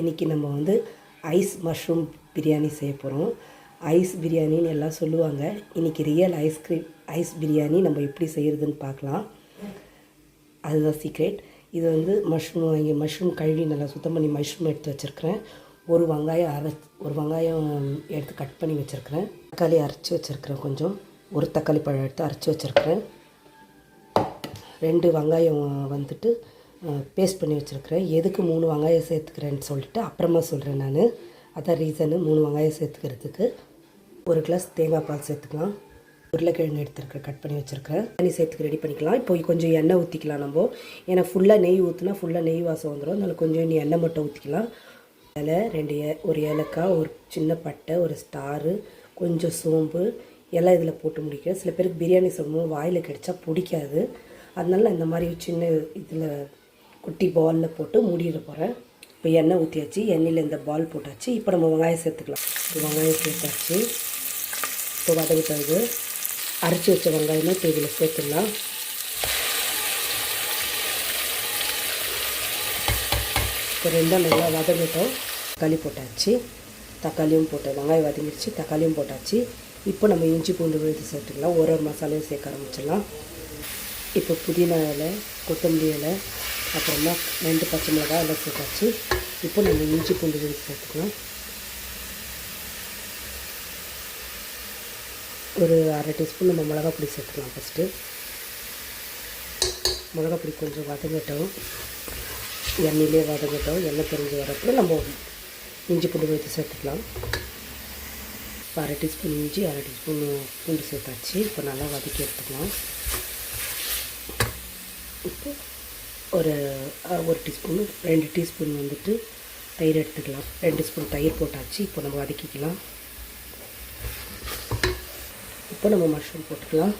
இன்றைக்கி நம்ம வந்து ஐஸ் மஷ்ரூம் பிரியாணி செய்ய போகிறோம். ஐஸ் பிரியாணின்னு எல்லாம் சொல்லுவாங்க. இன்றைக்கி ரியல் ஐஸ் பிரியாணி நம்ம எப்படி செய்கிறதுன்னு பார்க்கலாம். அதுதான் சீக்ரெட். இது வந்து மஷ்ரூம் கழுவி நல்லா சுத்தம் பண்ணி மஷ்ரூம் எடுத்து வச்சுருக்கிறேன். ஒரு வெங்காயம் எடுத்து கட் பண்ணி வச்சுருக்கிறேன். தக்காளி அரைச்சி வச்சுருக்கிறேன். கொஞ்சம் ஒரு தக்காளி பழம் எடுத்து அரைச்சி வச்சுருக்கிறேன். 2 வெங்காயம் வந்துட்டு பேஸ்ட் பண்ணி வச்சுருக்கிறேன். எதுக்கு 3 வெங்காயம் சேர்த்துக்கிறேன்னு சொல்லிட்டு அப்புறமா சொல்கிறேன் நான். அதான் ரீசனு 3 வெங்காயம் சேர்த்துக்கிறதுக்கு. 1 கிளாஸ் தேங்காய் பால் சேர்த்துக்கலாம். உருளைக்கிழங்கு எடுத்துருக்கிறேன், கட் பண்ணி வச்சுருக்கிறேன். தண்ணி சேர்த்துக்கு ரெடி பண்ணிக்கலாம். இப்போ கொஞ்சம் எண்ணெய் ஊற்றிக்கலாம் நம்ம. ஏன்னா ஃபுல்லாக நெய் ஊற்றினா ஃபுல்லாக நெய் வாசம் வந்துடும். அதனால் கொஞ்சம் எண்ணெய் மட்டும் ஊற்றிக்கலாம். அதில் ஒரு ஏலக்காய், ஒரு சின்ன பட்டை, ஒரு ஸ்டாரு, கொஞ்சம் சோம்பு எல்லாம் இதில் போட்டு முடிக்கிறேன். சில பேருக்கு பிரியாணி செய்யும்போது வாயில் கிடைச்சா பிடிக்காது. அதனால நான் இந்த மாதிரி சின்ன இதில் குட்டி பாலில் போட்டு மூடிட போகிறேன். இப்போ எண்ணெய் ஊற்றியாச்சு. எண்ணெயில் இந்த பால் போட்டாச்சு. இப்போ நம்ம வெங்காயம் சேர்த்துக்கலாம். வெங்காயம் சேர்த்தாச்சு. இப்போ வதங்கிட்டது அரைச்சி வச்ச வெங்காயமே இப்போ இதில் சேர்த்துடலாம். இப்போ ரெண்டும் நல்லா வதங்கிட்டோம். தக்காளி போட்டாச்சு. தக்காளியும் போட்டேன். வெங்காயம் வதங்கிடுச்சு, தக்காளியும் போட்டாச்சு. இப்போ நம்ம இஞ்சி பூண்டு விழுது சேர்த்துக்கலாம். ஒரு மசாலையும் சேர்க்க ஆரம்பிச்சிடலாம். இப்போ புதினா இலை, கொத்தமல்லி இலை, அப்புறமா 2 பச்சை மிளகாய் எல்லாம் சேர்த்தாச்சு. இப்போ நம்ம இஞ்சி பூண்டு விழுது சேர்த்துக்கலாம். ஒரு 1/2 டீஸ்பூன் நம்ம மிளகாப்பொடி சேர்த்துக்கலாம். ஃபஸ்ட்டு மிளகாப்பொடி கொஞ்சம் வதங்கட்டும். எண்ணெயிலே வதங்கட்டும். எண்ணெய் தெரிஞ்சு வரப்போ நம்ம இஞ்சி பூண்டு விழுது சேர்த்துக்கலாம். இப்போ 1/2 டீஸ்பூன் இஞ்சி, 1/2 டீஸ்பூன் பூண்டு சேர்த்தாச்சு. இப்போ நல்லா வதக்கி எடுத்துக்கலாம். இப்போ ஒரு 2 டீஸ்பூன் வந்துட்டு தயிர் எடுத்துக்கலாம். 2 ஸ்பூன் தயிர் போட்டாச்சு. இப்போ நம்ம வதக்கிக்கலாம். இப்போ நம்ம மஷ்ரூம் போட்டுக்கலாம்.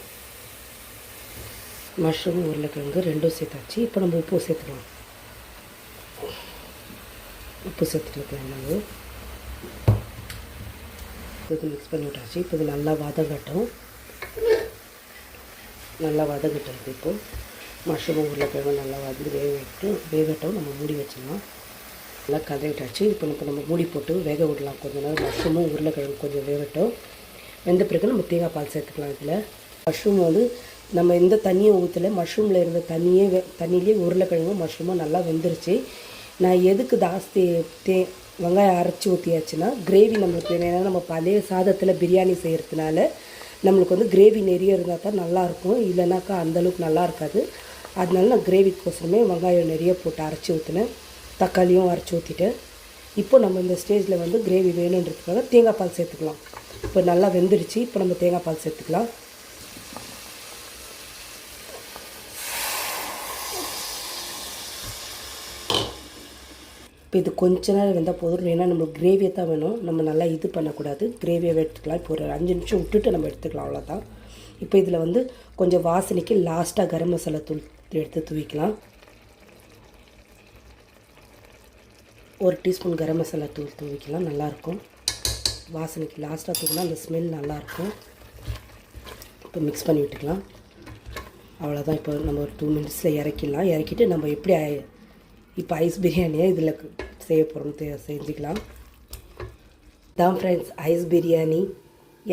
மஷ்ரூம் உருளைக்கிழங்கு 2 சேர்த்தாச்சு. இப்போ நம்ம உப்பு சேர்த்துக்கலாம். உப்பு சேர்த்துக்கலாம். நம்ம இது மிக்ஸ் பண்ணி விட்டாச்சு. இப்போ இது நல்லா வதங்கட்டும். இப்போது மஷ்ரூம் உருளைக்கிழங்கு நல்லா வேகட்டும். நம்ம மூடி வச்சிடலாம். நல்லா கதறிட்டாச்சு. இப்போ நம்ம மூடி போட்டு வேக விடலாம். கொஞ்சம் நேரம் மஷ்ரூமும் உருளைக்கிழங்கு கொஞ்சம் வேகட்டும். வெந்த பிறகு நம்ம தேங்காய் பால் சேர்த்துக்கலாம். இதில் மஷ்ரூம் வந்து நம்ம எந்த தண்ணியை ஊற்றலை. மஷ்ரூமில் இருந்த தண்ணியிலே உருளைக்கிழங்கும் மஷ்ரூமும் நல்லா வெந்துருச்சு. நான் எதுக்கு ஜாஸ்தி வெங்காயம் அரைச்சி ஊற்றியாச்சுன்னா கிரேவி நம்மளுக்கு வேணும். ஏன்னா நம்ம பழைய சாதத்தில் பிரியாணி செய்கிறதுனால நம்மளுக்கு வந்து கிரேவி நிறைய இருந்தால் தான் நல்லாயிருக்கும். இல்லைனாக்கா அந்தளவுக்கு நல்லா இருக்காது. அதனால நான் கிரேவிக்கோசரமே வெங்காயம் நிறைய போட்டு அரைச்சி ஊற்றினேன். தக்காளியும் அரைச்சி ஊற்றிட்டேன். இப்போ நம்ம இந்த ஸ்டேஜில் வந்து கிரேவி வேணுன்றதுக்காக தேங்காய் பால் சேர்த்துக்கலாம். இப்போ நல்லா வெந்துடுச்சு. இப்போ நம்ம தேங்காய் பால் சேர்த்துக்கலாம். இப்போ இது கொஞ்ச நேரம் வெந்தால் போதும். ஏன்னா நம்மளுக்கு கிரேவியை தான் வேணும். நம்ம நல்லா இது பண்ணக்கூடாது. கிரேவியாகவே எடுத்துக்கலாம். இப்போ ஒரு 5 நிமிஷம் விட்டுட்டு நம்ம எடுத்துக்கலாம். அவ்வளோதான். இப்போ இதில் வந்து கொஞ்சம் வாசனைக்கு லாஸ்ட்டாக கரம் மசாலா தூள் எடுத்து தூவிக்கலாம். 1 டீஸ்பூன் கரம் மசாலா தூள் தூவிக்கலாம். நல்லாயிருக்கும். வாசனைக்கு லாஸ்ட்டாக தூக்கினா அந்த ஸ்மெல் நல்லாயிருக்கும். இப்போ மிக்ஸ் பண்ணி விட்டுக்கலாம். அவ்வளோதான். இப்போ நம்ம ஒரு 2 மினிட்ஸில் இறக்கிடலாம். இறக்கிட்டு நம்ம எப்படி இப்போ ஐஸ் பிரியாணியை இதில் செய்ய போகிறோம் செஞ்சுக்கலாம். தான் ஃப்ரெண்ட்ஸ் ஐஸ் பிரியாணி.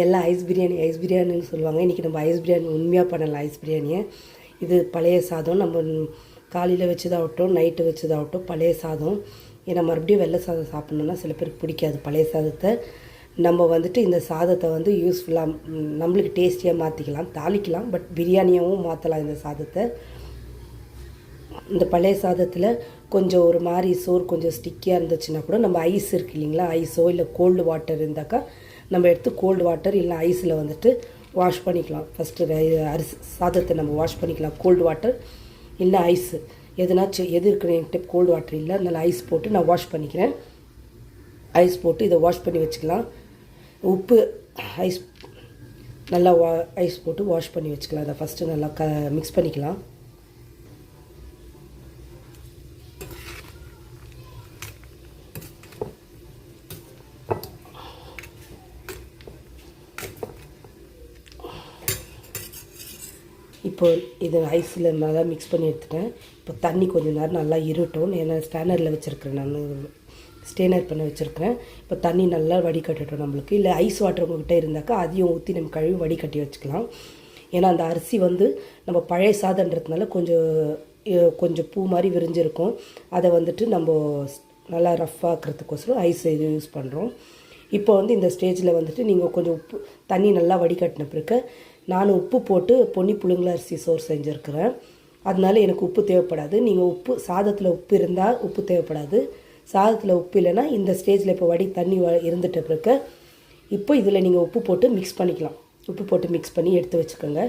எல்லாம் ஐஸ் பிரியாணின்னு சொல்லுவாங்க. இன்றைக்கி நம்ம ஐஸ் பிரியாணி உண்மையாக பண்ணலாம். ஐஸ் பிரியாணியை இது பழைய சாதம். நம்ம காலையில் வச்சதாகட்டும், நைட்டு வச்சதாகட்டும் பழைய சாதம். ஏன்னா மறுபடியும் வெள்ளை சாதம் சாப்பிட்ணுன்னா சில பேருக்கு பிடிக்காது. பழைய சாதத்தை நம்ம வந்துட்டு இந்த சாதத்தை வந்து யூஸ்ஃபுல்லாக நம்மளுக்கு டேஸ்டியாக மாற்றிக்கலாம், தாளிக்கலாம். பட் பிரியாணியாகவும் மாற்றலாம் இந்த சாதத்தை. இந்த பழைய சாதத்தில் கொஞ்சம் ஒரு மாதிரி சோறு கொஞ்சம் ஸ்டிக்கியாக இருந்துச்சுன்னா கூட நம்ம ஐஸ் இருக்குது இல்லைங்களா, ஐஸோ இல்லை கோல்டு வாட்டர் இருந்தாக்கா நம்ம எடுத்து கோல்டு வாட்டர் இல்லை ஐஸில் வந்துட்டு வாஷ் பண்ணிக்கலாம். ஃபஸ்ட்டு சாதத்தை நம்ம வாஷ் பண்ணிக்கலாம். கோல்டு வாட்டர் இல்லை ஐஸு எதுனாச்சும் இருக்குன்னு என்கிட்ட கோல்டு வாட்டர் இல்லை. அதனால் ஐஸ் போட்டு நான் வாஷ் பண்ணிக்கிறேன். ஐஸ் போட்டு இதை வாஷ் பண்ணி வச்சுக்கலாம். உப்பு ஐஸ் நல்லா ஐஸ் போட்டு வாஷ் பண்ணி வச்சுக்கலாம். அதை ஃபஸ்ட்டு நல்லா மிக்ஸ் பண்ணிக்கலாம். இப்போ இது ஐஸில் நல்லா மிக்ஸ் பண்ணி எடுத்துட்டேன். இப்போ தண்ணி கொஞ்சம் நேரம் நல்லா இருட்டும். ஏன்னா ஸ்டாண்டர்டில் வச்சுருக்கிறேன் நான். ஸ்டெய்னர் பண்ண வச்சுருக்கிறேன். இப்போ தண்ணி நல்லா வடிகட்டட்டும் நம்மளுக்கு. இல்லை ஐஸ் வாட்டர் உங்கள்கிட்ட இருந்தாக்கா அதையும் ஊற்றி நம்ம கழுவி வடிகட்டி வச்சுக்கலாம். ஏன்னா அந்த அரிசி வந்து நம்ம பழைய சாதன்றதுனால கொஞ்சம் பூ மாதிரி விரிஞ்சிருக்கும். அதை வந்துட்டு நம்ம நல்லா ரஃப்பாக்கிறதுக்கோசரம் ஐஸ் இது யூஸ் பண்ணுறோம். இப்போ வந்து இந்த ஸ்டேஜில் வந்துட்டு நீங்கள் கொஞ்சம் உப்பு தண்ணி நல்லா வடிகட்டின பிறகு நான் உப்பு போட்டு பொன்னி புழுங்கல் அரிசி சோறு செஞ்சுருக்கிறேன். அதனால எனக்கு உப்பு தேவைப்படாது. நீங்கள் சாதத்தில் உப்பு இருந்தால் உப்பு தேவைப்படாது. சாதத்தில் உப்பு இல்லைன்னா இந்த ஸ்டேஜில் இப்போ தண்ணி இருந்துட்ட பிறகு இப்போ இதில் நீங்கள் உப்பு போட்டு மிக்ஸ் பண்ணிக்கலாம். உப்பு போட்டு மிக்ஸ் பண்ணி எடுத்து வச்சுக்கோங்க.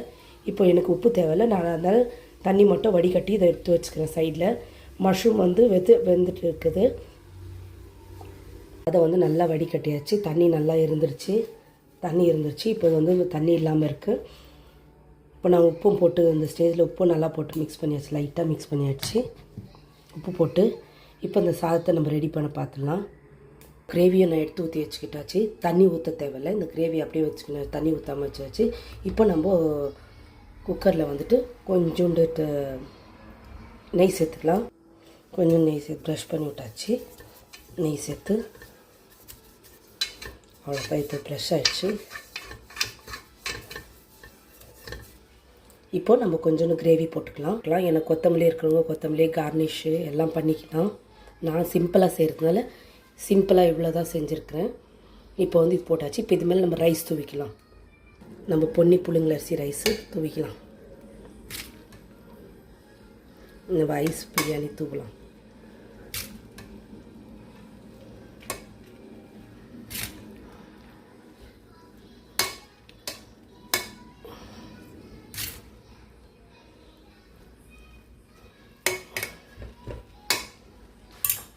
இப்போ எனக்கு உப்பு தேவையில்லை. நான் அதனால் தண்ணி மட்டும் வடிகட்டி இதை எடுத்து வச்சுக்கிறேன் சைடில். மஷ்ரூம் வந்து வெந்துட்டு இருக்குது. அதை வந்து நல்லா வடிகட்டியாச்சு. தண்ணி நல்லா இருந்துருச்சு. இப்போ வந்து தண்ணி இல்லாமல் இருக்குது. இப்போ நான் உப்பும் போட்டு இந்த ஸ்டேஜில் உப்பும் நல்லா போட்டு மிக்ஸ் பண்ணியாச்சு. லைட்டாக மிக்ஸ் பண்ணியாச்சு உப்பு போட்டு. இப்போ இந்த சாதத்தை நம்ம ரெடி பண்ண பார்த்துடலாம். கிரேவியை நான் எடுத்து ஊற்றி வச்சுக்கிட்டாச்சு. தண்ணி ஊற்ற தேவையில்லை. இந்த கிரேவி அப்படியே வச்சுக்கணும், தண்ணி ஊற்றாமல் வச்சு. இப்போ நம்ம குக்கரில் வந்துட்டு கொஞ்சோண்டு நெய் சேர்த்துக்கலாம். கொஞ்சம் நெய் சேர்த்து ப்ரஷ் பண்ணி விட்டாச்சு. நெய் சேர்த்து அவ்வளோ பைத்து ப்ரெஷ் ஆகிடுச்சு. இப்போது நம்ம கொஞ்சோண்டு கிரேவி போட்டுக்கலாம். எனக்கு கொத்தமல்லி இருக்கிறவங்க கொத்தமல்லி கார்னிஷு எல்லாம் பண்ணிக்கலாம். நான் சிம்பிளாக செய்கிறதுனால சிம்பிளாக இவ்வளோ தான் செஞ்சுருக்கிறேன். இப்போ வந்து இது போட்டாச்சு. இப்போ இது மேலே நம்ம ரைஸ் தூவிக்கலாம். நம்ம பொன்னி புழுங்கல் அரிசி ரைஸு தூவிக்கலாம். நம்ம ஐஸ் பிரியாணி தூவலாம்.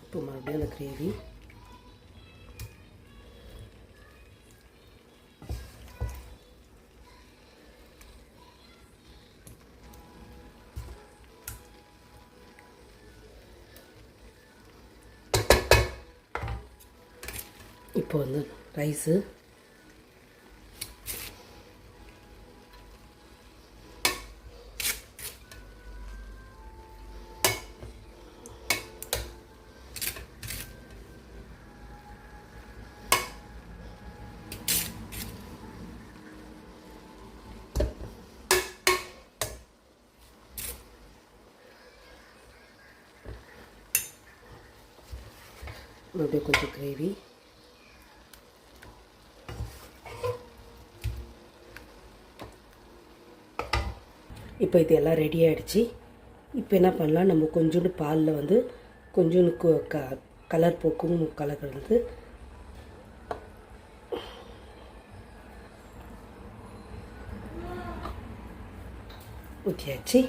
இப்போ மறுபடியும் அந்த கிரேவி இப்போ வந்து ரைஸு மறுபடியும் கொஞ்சம் கிரேவி. இப்போ இது எல்லாம் ரெடி ஆகிடுச்சு. இப்போ என்ன பண்ணலாம், நம்ம கொஞ்சோண்டு பாலில் வந்து கொஞ்சோண்டு கலர் போக்கும் கலர் வந்து ஊற்றியாச்சு.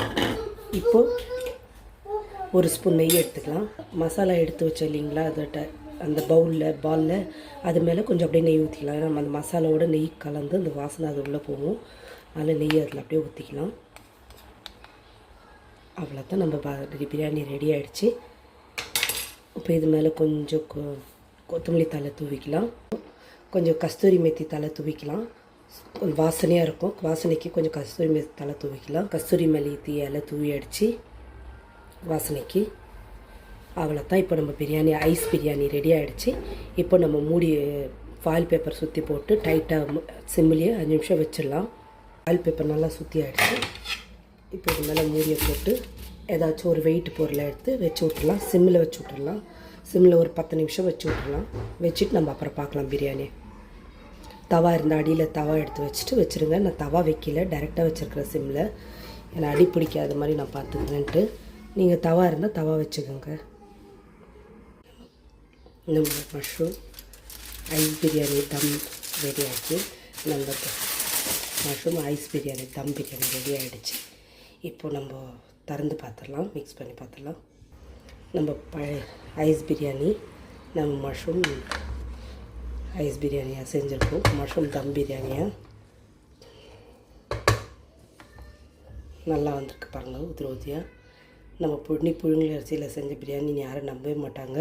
இப்போது ஒரு ஸ்பூன் நெய் எடுத்துக்கலாம். மசாலா எடுத்து வச்சோம் இல்லைங்களா, அதோட அந்த பாலில் அது மேலே கொஞ்சம் அப்படியே நெய் ஊற்றிக்கலாம். ஏன்னா அந்த மசாலாவோட நெய் கலந்து அந்த வாசனை அது உள்ளே போகும். அதில் நெய் அதில் அப்படியே ஊற்றிக்கலாம். அவ்வளோதான், நம்ம பிரியாணி ரெடி ஆகிடுச்சு. இப்போ இது மேலே கொஞ்சம் கொத்தமல்லி தழை தூவிக்கலாம். கொஞ்சம் கஸ்தூரி மெத்தி தழை தூவிக்கலாம். கொஞ்சம் வாசனையாக இருக்கும். வாசனைக்கு கொஞ்சம் கஸ்தூரி மெத்தி தழை தூவிக்கலாம். கஸ்தூரி மெத்தி இலை தூவி அடித்து வாசனைக்கு. அவ்வளோதான், இப்போ நம்ம ஐஸ் பிரியாணி ரெடி ஆகிடுச்சு. இப்போ நம்ம மூடி ஃபாயில் பேப்பர் சுற்றி போட்டு டைட்டாக சிம்மிலேயே 5 நிமிஷம் வச்சிடலாம். ஃபாயில் பேப்பர் நல்லா சுற்றி ஆகிடுச்சு. இப்போ இது மேலே மூடியை போட்டு ஏதாச்சும் ஒரு வெயிட் பொருளை எடுத்து வச்சு விட்டுடலாம். சிம்மில் வச்சு விட்டுடலாம். சிம்மில் ஒரு 10 நிமிஷம் வச்சு விட்டுடலாம். வச்சுட்டு நம்ம அப்புறம் பார்க்கலாம் பிரியாணி. தவா இருந்தால் அடியில் தவா எடுத்து வச்சுருங்க. நான் தவா வைக்கல, டைரெக்டாக வச்சுருக்கிறேன் சிம்மில். ஏன்னா அடி பிடிக்காத மாதிரி நான் பார்த்துக்கிறேன்ட்டு. நீங்கள் தவா இருந்தால் தவா வச்சுக்கோங்க. நம்ம மஷ்ரூம் ஐஸ் பிரியாணி தம் ரெடி ஆகிடுச்சு. நம்ம மஷ்ரூம் ஐஸ் பிரியாணி தம் பிரியாணி ரெடி ஆகிடுச்சு. இப்போ நம்ம திறந்து பார்த்துடலாம், மிக்ஸ் பண்ணி பார்த்துடலாம். நம்ம பழைய ஐஸ் பிரியாணி நம்ம மஷ்ரூம் ஐஸ் பிரியாணியாக செஞ்சுருக்கோம். மஷ்ரூம் தம் பிரியாணியாக நல்லா வந்திருக்கு பாருங்கள், உதிரி உதிரியாக. நம்ம பொன்னி புழுங்கல் அரிசியில் செஞ்ச பிரியாணி யாரும் நம்பவே மாட்டாங்க.